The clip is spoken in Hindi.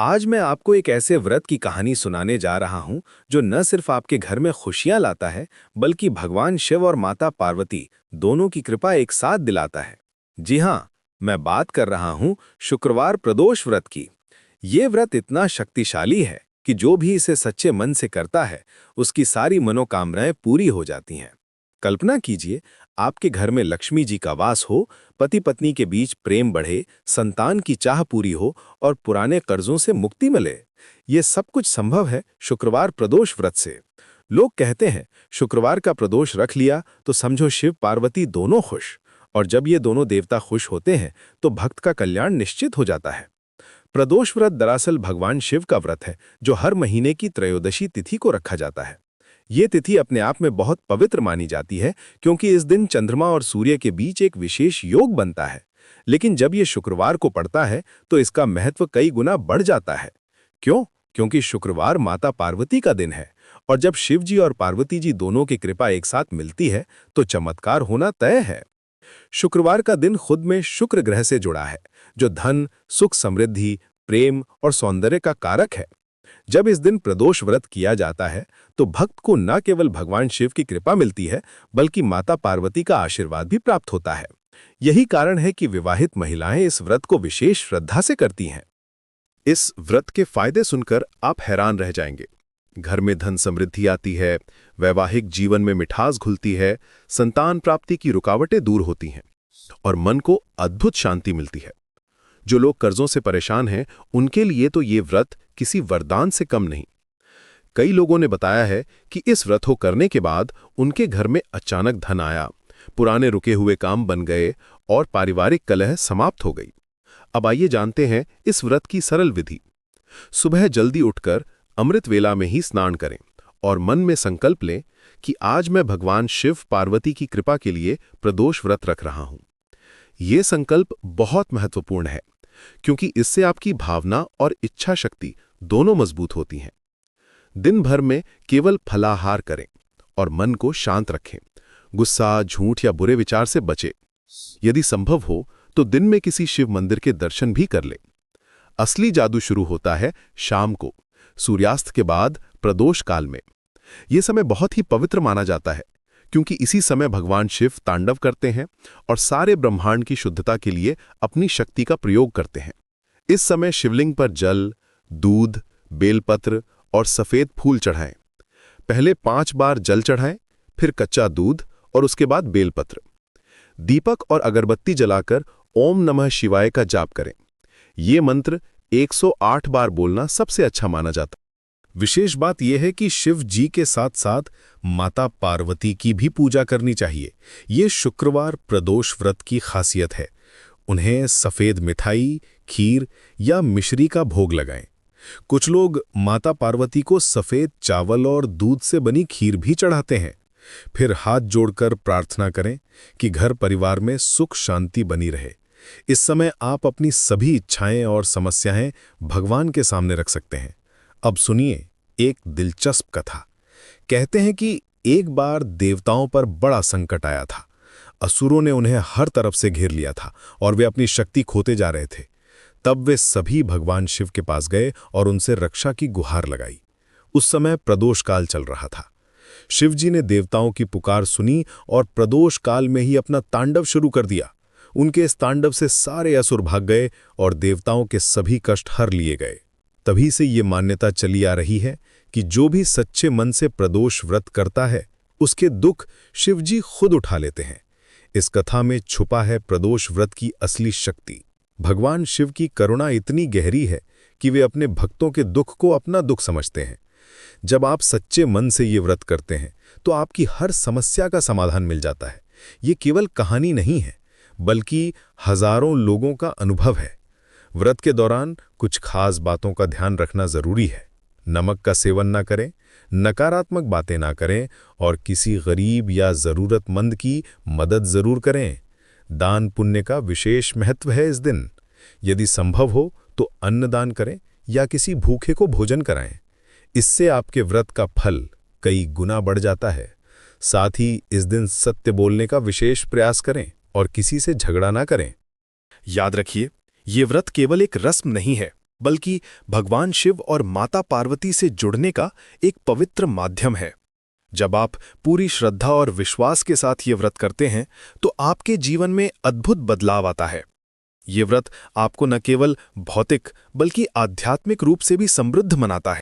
आज मैं आपको एक ऐसे व्रत की कहानी सुनाने जा रहा हूं जो न सिर्फ आपके घर में खुशियां लाता है बल्कि भगवान शिव और माता पार्वती दोनों की कृपा एक साथ दिलाता है। जी हां, मैं बात कर रहा हूं शुक्रवार प्रदोष व्रत की। ये व्रत इतना शक्तिशाली है कि जो भी इसे सच्चे मन से करता है उसकी सारी मनोकामनाएं पूरी हो जाती हैं। कल्पना कीजिए, आपके घर में लक्ष्मी जी का वास हो, पति पत्नी के बीच प्रेम बढ़े, संतान की चाह पूरी हो और पुराने कर्जों से मुक्ति मिले। ये सब कुछ संभव है शुक्रवार प्रदोष व्रत से। लोग कहते हैं शुक्रवार का प्रदोष रख लिया तो समझो शिव पार्वती दोनों खुश, और जब ये दोनों देवता खुश होते हैं तो भक्त का कल्याण निश्चित हो जाता है। प्रदोष व्रत दरअसल भगवान शिव का व्रत है जो हर महीने की त्रयोदशी तिथि को रखा जाता है। ये तिथि अपने आप में बहुत पवित्र मानी जाती है क्योंकि इस दिन चंद्रमा और सूर्य के बीच एक विशेष योग बनता है। लेकिन जब ये शुक्रवार को पड़ता है तो इसका महत्व कई गुना बढ़ जाता है। क्यों? क्योंकि शुक्रवार माता पार्वती का दिन है, और जब शिव जी और पार्वती जी दोनों की कृपा एक साथ मिलती है तो चमत्कार होना तय है। शुक्रवार का दिन खुद में शुक्र ग्रह से जुड़ा है, जो धन, सुख, समृद्धि, प्रेम और सौंदर्य का कारक है। जब इस दिन प्रदोष व्रत किया जाता है तो भक्त को न केवल भगवान शिव की कृपा मिलती है बल्कि माता पार्वती का आशीर्वाद भी प्राप्त होता है। यही कारण है कि विवाहित महिलाएं इस व्रत को विशेष श्रद्धा से करती हैं। इस व्रत के फायदे सुनकर आप हैरान रह जाएंगे। घर में धन समृद्धि आती है, वैवाहिक जीवन में मिठास घुलती है, संतान प्राप्ति की रुकावटें दूर होती हैं और मन को अद्भुत शांति मिलती है। जो लोग कर्जों से परेशान हैं, उनके लिए तो ये व्रत किसी वरदान से कम नहीं। कई लोगों ने बताया है कि इस व्रत को करने के बाद उनके घर में अचानक धन आया, पुराने रुके हुए काम बन गए और पारिवारिक कलह समाप्त हो गई। अब आइए जानते हैं इस व्रत की सरल विधि। सुबह जल्दी उठकर अमृत वेला में ही स्नान करें और मन में संकल्प लें कि आज मैं भगवान शिव पार्वती की कृपा के लिए प्रदोष व्रत रख रहा हूं। ये संकल्प बहुत महत्वपूर्ण है क्योंकि इससे आपकी भावना और इच्छा शक्ति दोनों मजबूत होती हैं। दिन भर में केवल फलाहार करें और मन को शांत रखें। गुस्सा, झूठ या बुरे विचार से बचें। यदि संभव हो तो दिन में किसी शिव मंदिर के दर्शन भी कर लें। असली जादू शुरू होता है शाम को, सूर्यास्त के बाद प्रदोष काल में। यह समय बहुत ही पवित्र माना जाता है क्योंकि इसी समय भगवान शिव तांडव करते हैं और सारे ब्रह्मांड की शुद्धता के लिए अपनी शक्ति का प्रयोग करते हैं। इस समय शिवलिंग पर जल, दूध, बेलपत्र और सफेद फूल चढ़ाएं। पहले 5 बार जल चढ़ाएं, फिर कच्चा दूध और उसके बाद बेलपत्र। दीपक और अगरबत्ती जलाकर ओम नमः शिवाय का जाप करें। ये मंत्र 108 बार बोलना सबसे अच्छा माना जाता है। विशेष बात यह है कि शिव जी के साथ साथ माता पार्वती की भी पूजा करनी चाहिए। ये शुक्रवार प्रदोष व्रत की खासियत है। उन्हें सफेद मिठाई, खीर या मिश्री का भोग लगाएं। कुछ लोग माता पार्वती को सफेद चावल और दूध से बनी खीर भी चढ़ाते हैं। फिर हाथ जोड़कर प्रार्थना करें कि घर परिवार में सुख शांति बनी रहे। इस समय आप अपनी सभी इच्छाएं और समस्याएं भगवान के सामने रख सकते हैं। अब सुनिए एक दिलचस्प कथा। कहते हैं कि एक बार देवताओं पर बड़ा संकट आया था। असुरों ने उन्हें हर तरफ से घेर लिया था और वे अपनी शक्ति खोते जा रहे थे। तब वे सभी भगवान शिव के पास गए और उनसे रक्षा की गुहार लगाई। उस समय प्रदोष काल चल रहा था। शिव जी ने देवताओं की पुकार सुनी और प्रदोष काल में ही अपना तांडव शुरू कर दिया। उनके इस तांडव से सारे असुर भाग गए और देवताओं के सभी कष्ट हर लिए गए। तभी से ये मान्यता चली आ रही है कि जो भी सच्चे मन से प्रदोष व्रत करता है उसके दुख शिवजी खुद उठा लेते हैं। इस कथा में छुपा है प्रदोष व्रत की असली शक्ति। भगवान शिव की करुणा इतनी गहरी है कि वे अपने भक्तों के दुख को अपना दुख समझते हैं। जब आप सच्चे मन से ये व्रत करते हैं तो आपकी हर समस्या का समाधान मिल जाता है। ये केवल कहानी नहीं है बल्कि हजारों लोगों का अनुभव है। व्रत के दौरान कुछ खास बातों का ध्यान रखना जरूरी है। नमक का सेवन ना करें, नकारात्मक बातें ना करें और किसी गरीब या जरूरतमंद की मदद जरूर करें। दान पुण्य का विशेष महत्व है इस दिन। यदि संभव हो तो अन्नदान करें या किसी भूखे को भोजन कराएं। इससे आपके व्रत का फल कई गुना बढ़ जाता है। साथ ही इस दिन सत्य बोलने का विशेष प्रयास करें और किसी से झगड़ा ना करें। याद रखिए, ये व्रत केवल एक रस्म नहीं है, बल्कि भगवान शिव और माता पार्वती से जुड़ने का एक पवित्र माध्यम है। जब आप पूरी श्रद्धा और विश्वास के साथ ये व्रत करते हैं तो आपके जीवन में अद्भुत बदलाव आता है। ये व्रत आपको न केवल भौतिक बल्कि आध्यात्मिक रूप से भी समृद्ध बनाता है।